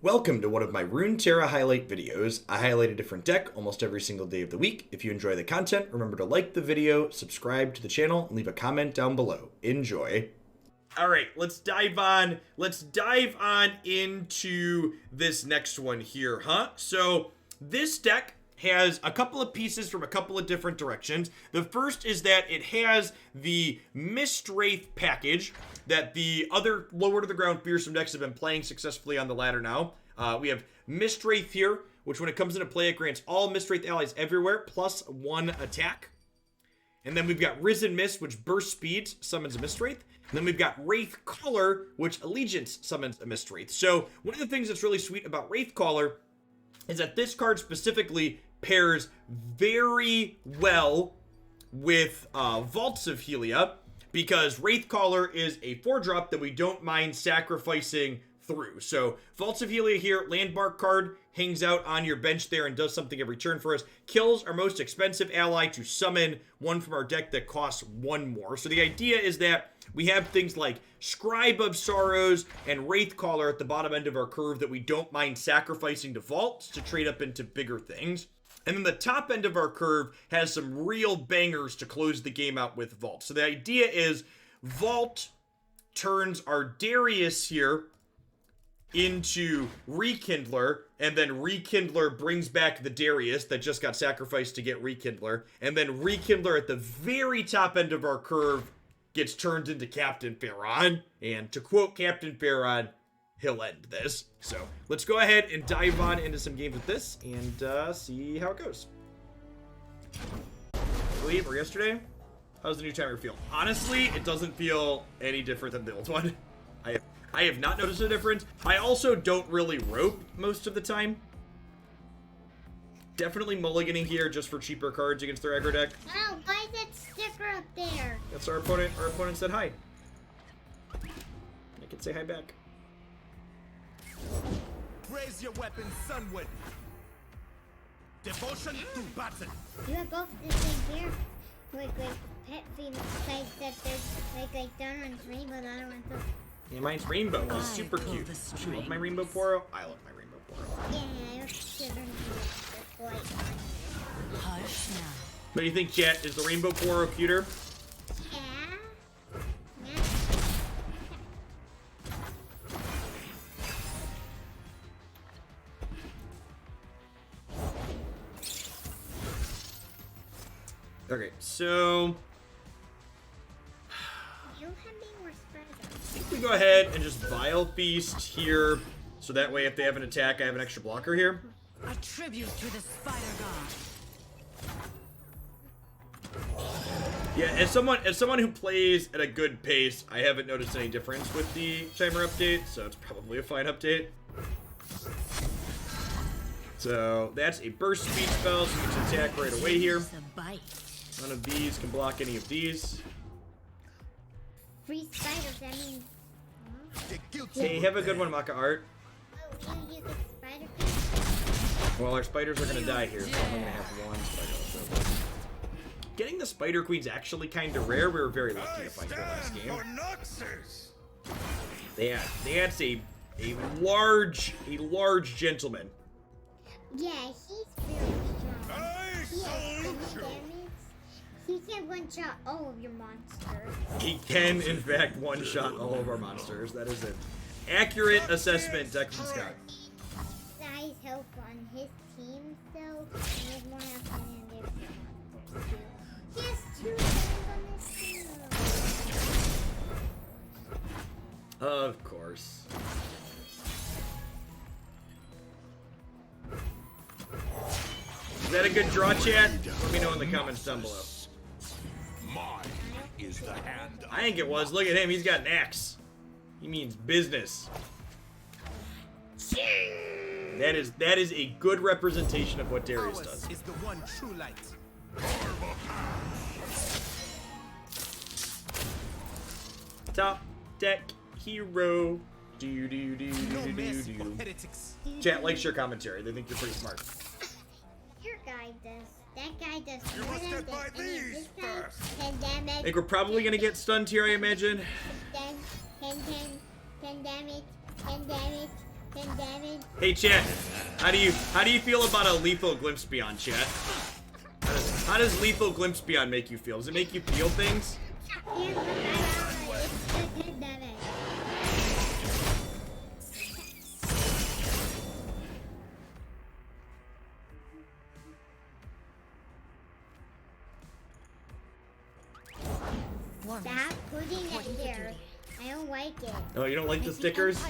Welcome to one of my Runeterra highlight videos. I highlight a different deck almost every single day of the week. If you enjoy the content, remember to like the video, subscribe to the channel, and leave a comment down below. Enjoy. All right, let's dive on into this next one here, huh? So this deck has a couple of pieces from a couple of different directions. The first is that it has the Mist Wraith package that the other lower to the ground fearsome decks have been playing successfully on the ladder now. We have Mist Wraith here, which when it comes into play, it grants all Mist Wraith allies everywhere +1 attack. And then we've got Risen Mist, which burst speeds, summons a Mist Wraith. And then we've got Wraith Caller, which Allegiance summons a Mist Wraith. So one of the things that's really sweet about Wraith Caller is that this card specifically pairs very well with Vaults of Helia, because Wraith Caller is a 4-drop that we don't mind sacrificing through. So Vaults of Helia here, landmark card, hangs out on your bench there and does something every turn for us. Kills our most expensive ally to summon one from our deck that costs 1 more. So the idea is that we have things like Scribe of Sorrows and Wraith Caller at the bottom end of our curve that we don't mind sacrificing to vaults to trade up into bigger things. And then the top end of our curve has some real bangers to close the game out with Vault. So the idea is Vault turns our Darius here into Rekindler, and then Rekindler brings back the Darius that just got sacrificed to get Rekindler, and then Rekindler at the very top end of our curve gets turned into Captain Pharaon. And to quote Captain Pharaon, he'll end this. So let's go ahead and dive on into some games with this and see how it goes. Believe or yesterday? How's the new timer feel? Honestly, it doesn't feel any different than the old one. I have not noticed a difference. I also don't really rope most of the time. Definitely mulliganing here just for cheaper cards against their aggro deck. Oh, why is that sticker up there? That's our opponent. Our opponent said hi. I can say hi back. Raise your weapon, Sunwood. Devotion to battle. You have both the same here. Like pet female size that there's like Donovan's rainbow, the other one's so. Yeah, mine's rainbow. It's super cute. You love my rainbow Poro? I love my rainbow Poro. Yeah, I shouldn't do it. Hush now. What do you think, chat? Is the rainbow Poro cuter? Yeah. Okay, so You have me more spread out. I think we go ahead and just Vile Feast here, so that way if they have an attack, I have an extra blocker here. A tribute to the spider god. Yeah, as someone who plays at a good pace, I haven't noticed any difference with the timer update, so it's probably a fine update. So that's a burst speed spell, so we can attack right away here. A bite. None of these can block any of these. Free spiders, that means. Hey, have a good one, Maka Art. Oh, you use a spider queen? Well, our spiders are gonna die here, so I'm only gonna have 1 spider. So. Getting the Spider Queen's actually kind of rare. We were very lucky to find her last game. They had a large gentleman. Yeah, he's very strong. He has 7 damage. He can one-shot all of your monsters. He can, in fact, one-shot all of our monsters. That is an accurate assessment, Declan Scott. Size help on his team, though. There's more help on their monsters, too. He has 2 things on his team. Of course. Is that a good draw, chat? Let me know in the comments down below. Mine is the hand. I think it was. Look at him. He's got an axe. He means business. That is a good representation of what Darius does. Is the one true light. Top deck hero. Do do do No do do mercy for do. heretics. Chat likes your commentary. They think you're pretty smart. Your guy does. That guy does. You more must than get by this. I mean, these this guy first. can damage. I think we're probably gonna get stunned here, I imagine. 10 damage, 10 damage, 10 damage, 10 damage, died. Hey, chat. How do you feel about a lethal glimpse beyond, chat? How does lethal glimpse beyond make you feel? Does it make you feel things? And it's the good that Stop putting it there. I don't like it. Oh, you don't like the stickers?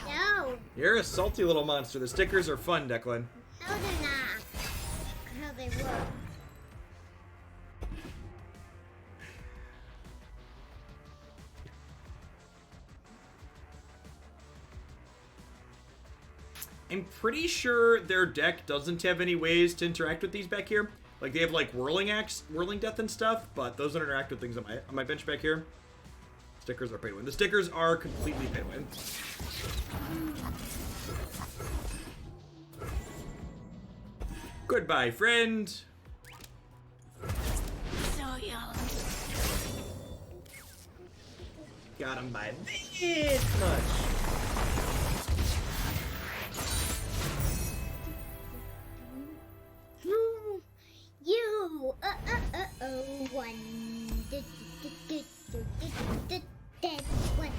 No. You're a salty little monster. The stickers are fun, Declan. No, they're not. How they work. I'm pretty sure their deck doesn't have any ways to interact with these back here. Like, they have, like, whirling axe, whirling death and stuff, but those don't interact with things on my bench back here. Stickers are pay to win. The stickers are completely pay to win. Goodbye, friend. So young. Got him by this much. You. One. Dead one.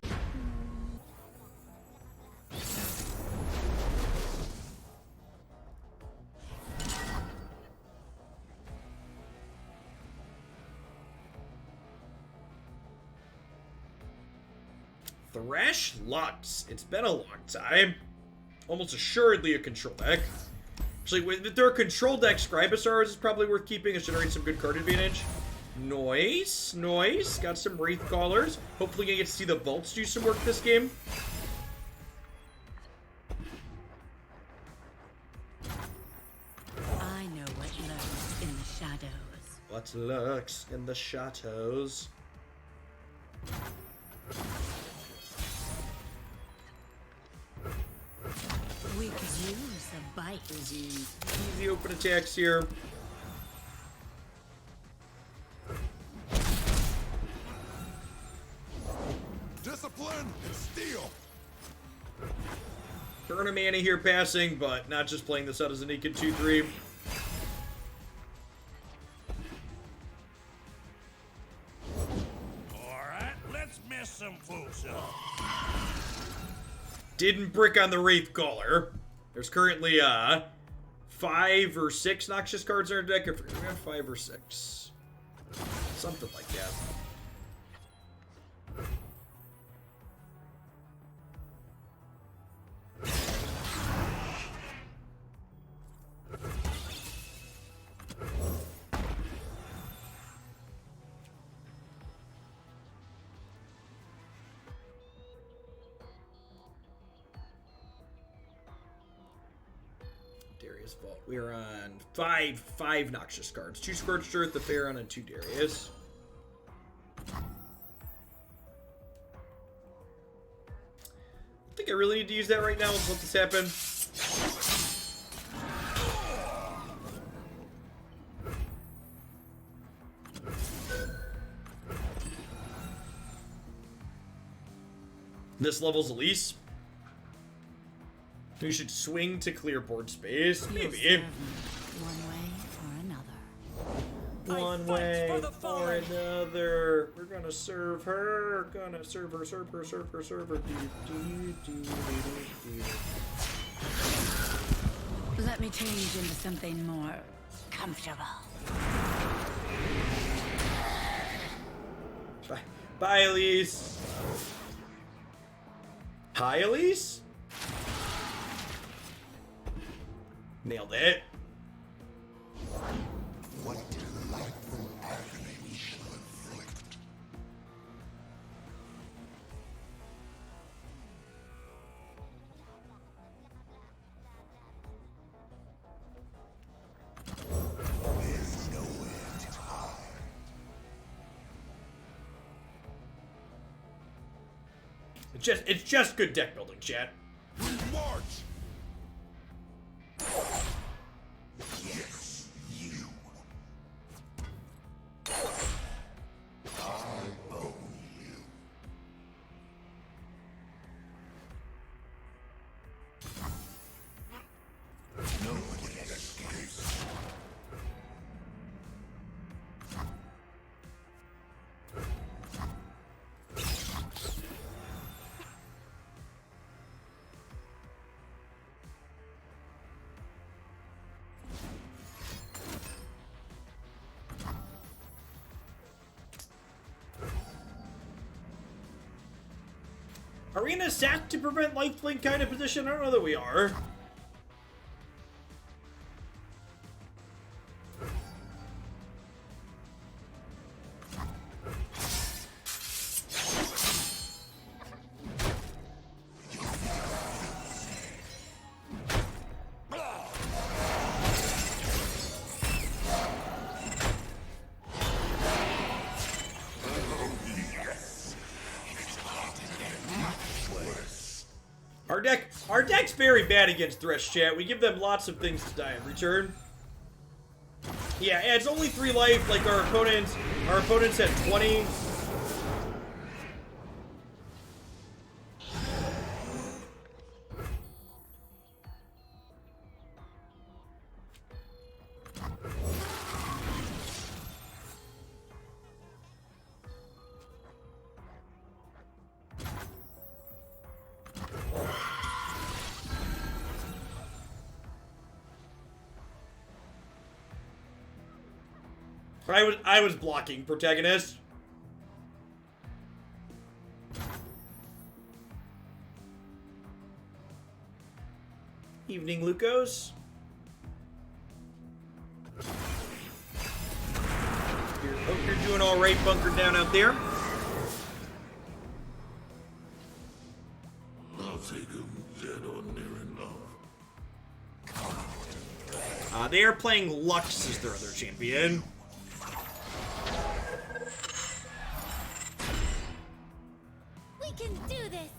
Thresh Lux. It's been a long time. Almost assuredly a control deck. Actually, if they're a control deck, Scribosaurs is probably worth keeping. It generates some good card advantage. Noise. Noise. Got some Wraith Callers. Hopefully you get to see the Vaults do some work this game. I know what lurks in the shadows. What lurks in the shadows? We could use a bite. Easy open attacks here. Discipline and steel. Turn a mana here passing, but not just playing this out as a naked 2-3. Alright, let's mess some folks up. Didn't brick on the Wraith Caller. There's currently 5 or 6 Noxious cards in our deck. I forget, we have 5 or 6. Something like that. Darius Vault. We are on 5 Noxious cards. 2 Scorched Earth, the Pharaon, and 2 Darius. I think I really need to use that right now. Let's let this happen. This level's Elise. We should swing to clear board space. Maybe. One way or another. One way or another. We're gonna serve her. Gonna serve her, serve her, serve her, serve her. Let me change into something more comfortable. Bye. Bye, Elise. Hi, Elise. Nailed it. What delightful agony we shall inflict. There's nowhere to hide. It's just good deck building, chat. We march! Yes, you. I own you. Nobody escapes. Are we in a sack to prevent lifelink kind of position? I don't know that we are. Our deck's very bad against Thresh, chat. We give them lots of things to die in return. Yeah, it's only 3 life, like our opponents had 20. I was blocking protagonist. Evening, Lucos. Hope you're doing all right, bunkered down out there. I'll take him dead or near enough. They are playing Lux as their other champion. We can do this!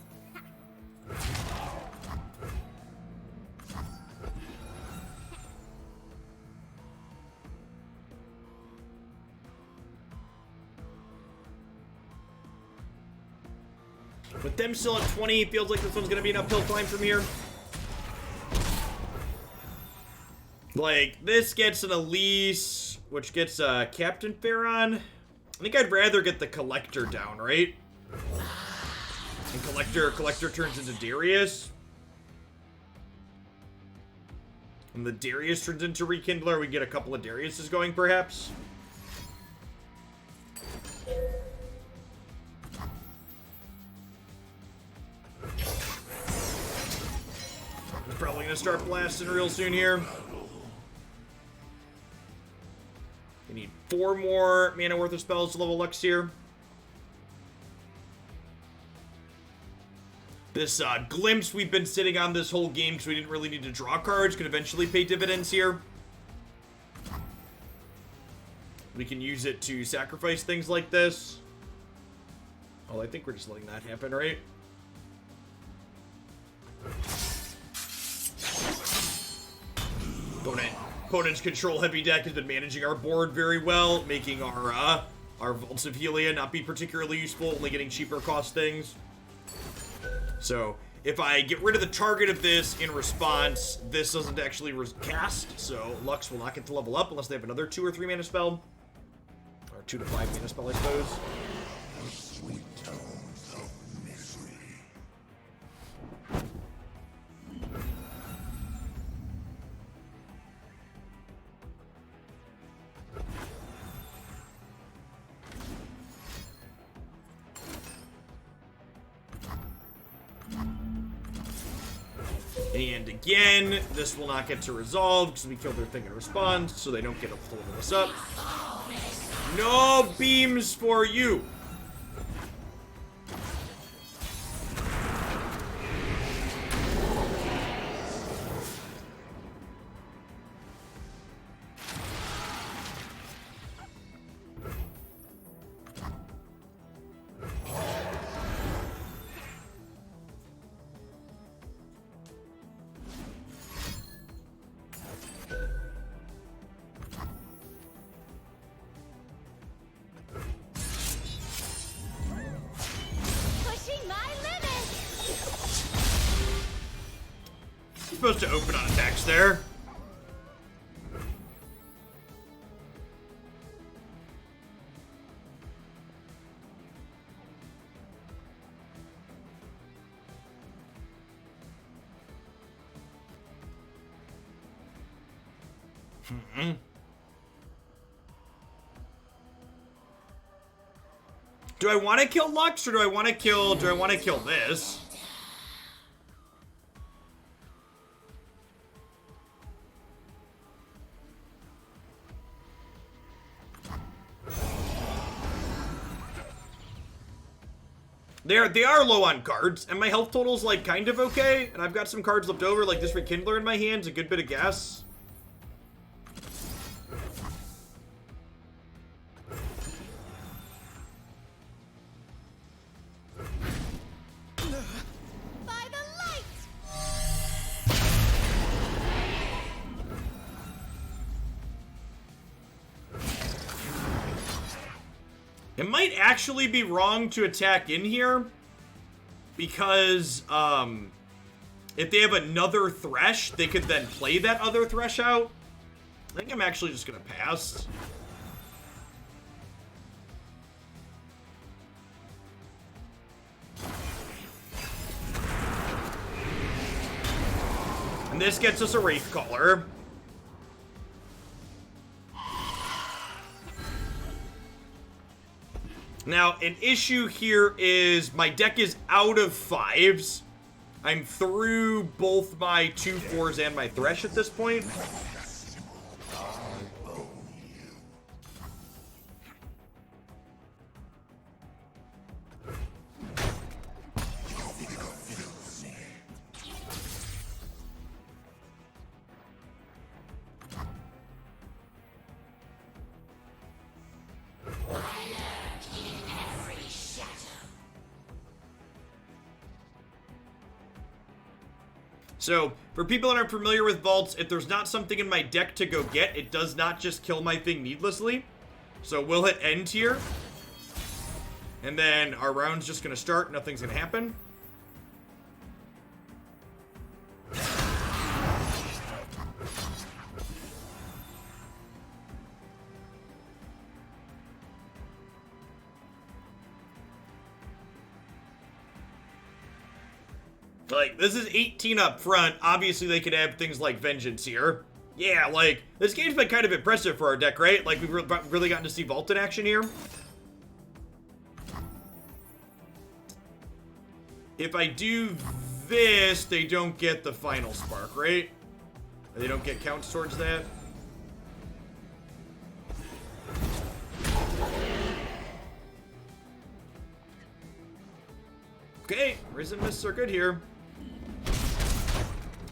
With them still at 20, feels like this one's gonna be an uphill climb from here. Like, this gets an Elise, which gets Captain Pharaon. I think I'd rather get the Collector down, right? And Collector turns into Darius. And the Darius turns into Rekindler. We get a couple of Dariuses going, perhaps. He's probably gonna start blasting real soon here. We need 4 more mana worth of spells to level Lux here. This glimpse we've been sitting on this whole game because we didn't really need to draw cards could eventually pay dividends here. We can use it to sacrifice things like this. Oh, I think we're just letting that happen, right? Opponent's control heavy deck has been managing our board very well, making our Vaults of Helia not be particularly useful, only getting cheaper cost things. So, if I get rid of the target of this in response, this doesn't actually cast, so Lux will not get to level up unless they have another 2 or 3 mana spell. Or 2 to 5 mana spell, I suppose. Sweet tones of misery. And again, this will not get to resolve because we killed their thing in response, so they don't get to level this up. No beams for you! Supposed to open on attacks there. Do I want to kill Lux or do I want to kill this? They are low on cards, and my health total's like kind of okay, and I've got some cards left over, like this Rekindler in my hands, a good bit of gas. By the light! It might actually be wrong to attack in here because if they have another Thresh, they could then play that other Thresh out. I think I'm actually just gonna pass. And this gets us a Wraithcaller. Now, an issue here is my deck is out of 5s. I'm through both my 2/4s and my Thresh at this point. So, for people that aren't familiar with vaults, if there's not something in my deck to go get, it does not just kill my thing needlessly. So we'll hit end here. And then our round's just going to start. Nothing's going to happen. Like, this is 18 up front. Obviously, they could have things like Vengeance here. Yeah, like, this game's been kind of impressive for our deck, right? Like, we've really gotten to see Vault in action here. If I do this, they don't get the final spark, right? They don't get counts towards that. Okay, Risen Mists are good here.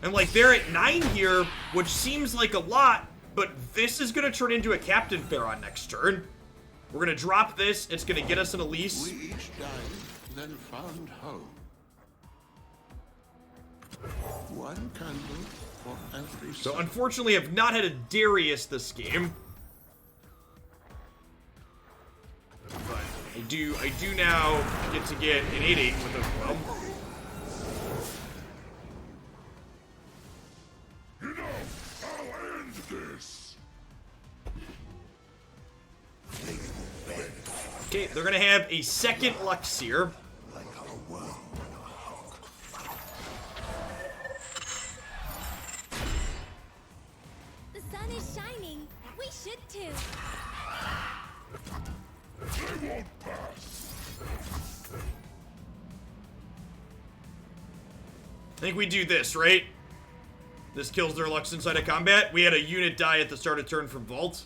And like they're at 9 here, which seems like a lot, but this is gonna turn into a Captain Pharaoh next turn. We're gonna drop this, it's gonna get us an Elise. We each died, then found home. One candle for every So sun. unfortunately I've not had a Darius this game. But I do now get to get an 8/8 with it as well. You know, I'll end this. Okay, they're gonna have a second Lux here. The sun is shining. We should too. They won't pass. I think we do this, right? This kills their Lux inside of combat. We had a unit die at the start of turn from Vault.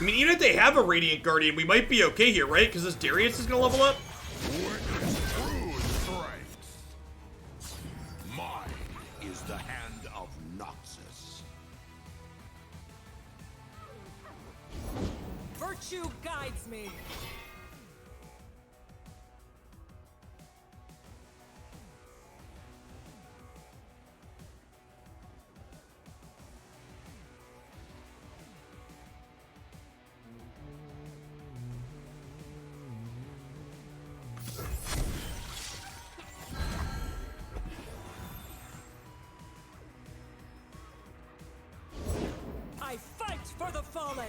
I mean, even if they have a Radiant Guardian, we might be okay here, right? Because this Darius is going to level up. Witness true strength. Mine is the hand of Noxus. Virtue guides me. I fight for the fallen.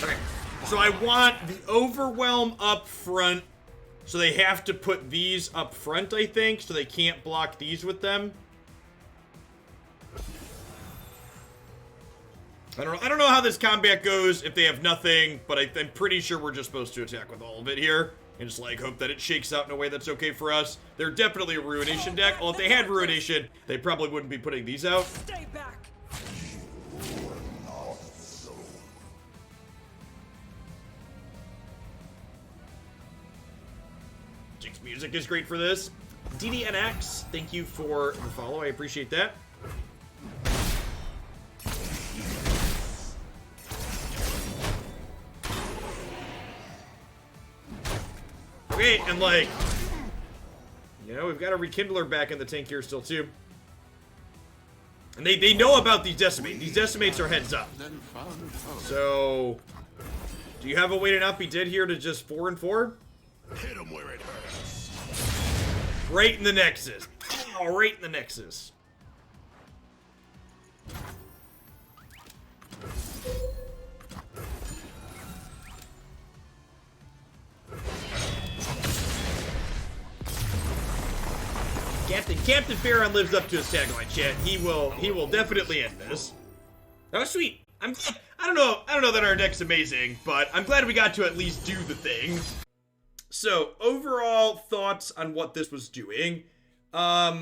Okay, so I want the Overwhelm up front, so they have to put these up front, I think, so they can't block these with them. I don't know how this combat goes if they have nothing, but I'm pretty sure we're just supposed to attack with all of it here. And just, like, hope that it shakes out in a way that's okay for us. They're definitely a Ruination deck. Well, if they had Ruination, they probably wouldn't be putting these out. Stay back. Jinx music is great for this. DDNX, thank you for the follow. I appreciate that. Okay, and like, you know, we've got a Rekindler back in the tank here still too. And they know about these Decimate. These Decimates are heads up. So, do you have a way to not be dead here to just 4 and 4? Hit him where it hurts. Right in the Nexus. Oh, right in the Nexus. Captain Farron lives up to his tagline, chat. He will definitely end this. That was sweet. I don't know that our deck's amazing, but I'm glad we got to at least do the thing. So, overall thoughts on what this was doing. Our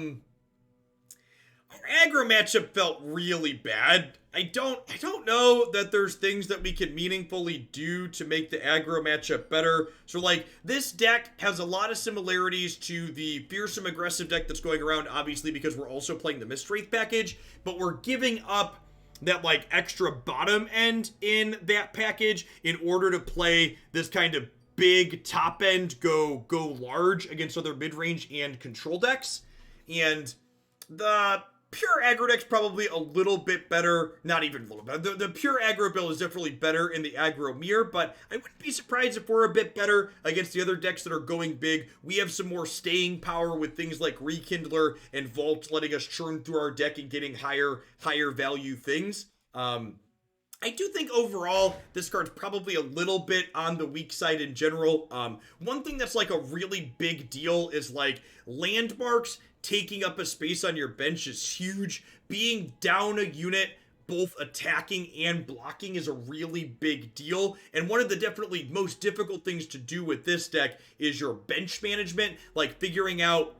aggro matchup felt really bad. I don't know that there's things that we can meaningfully do to make the aggro matchup better. So, like, this deck has a lot of similarities to the fearsome aggressive deck that's going around, obviously, because we're also playing the Mistwraith package, but we're giving up that, like, extra bottom end in that package in order to play this kind of big top end go large against other mid-range and control decks. And the pure aggro deck's probably a little bit better, not even a little bit. The pure aggro build is definitely better in the aggro mirror, but I wouldn't be surprised if we're a bit better against the other decks that are going big. We have some more staying power with things like Rekindler and Vault letting us churn through our deck and getting higher value things. I do think overall, this card's probably a little bit on the weak side in general. One thing that's like a really big deal is like landmarks taking up a space on your bench is huge. Being down a unit, both attacking and blocking, is a really big deal. And one of the definitely most difficult things to do with this deck is your bench management, like figuring out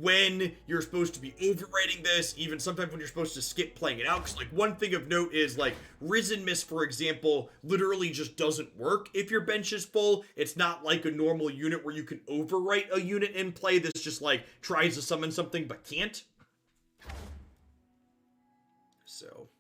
when you're supposed to be overwriting this, even sometimes when you're supposed to skip playing it out. Because, like, one thing of note is, like, Risen Mist, for example, literally just doesn't work if your bench is full. It's not like a normal unit where you can overwrite a unit in play that's just, like, tries to summon something but can't. So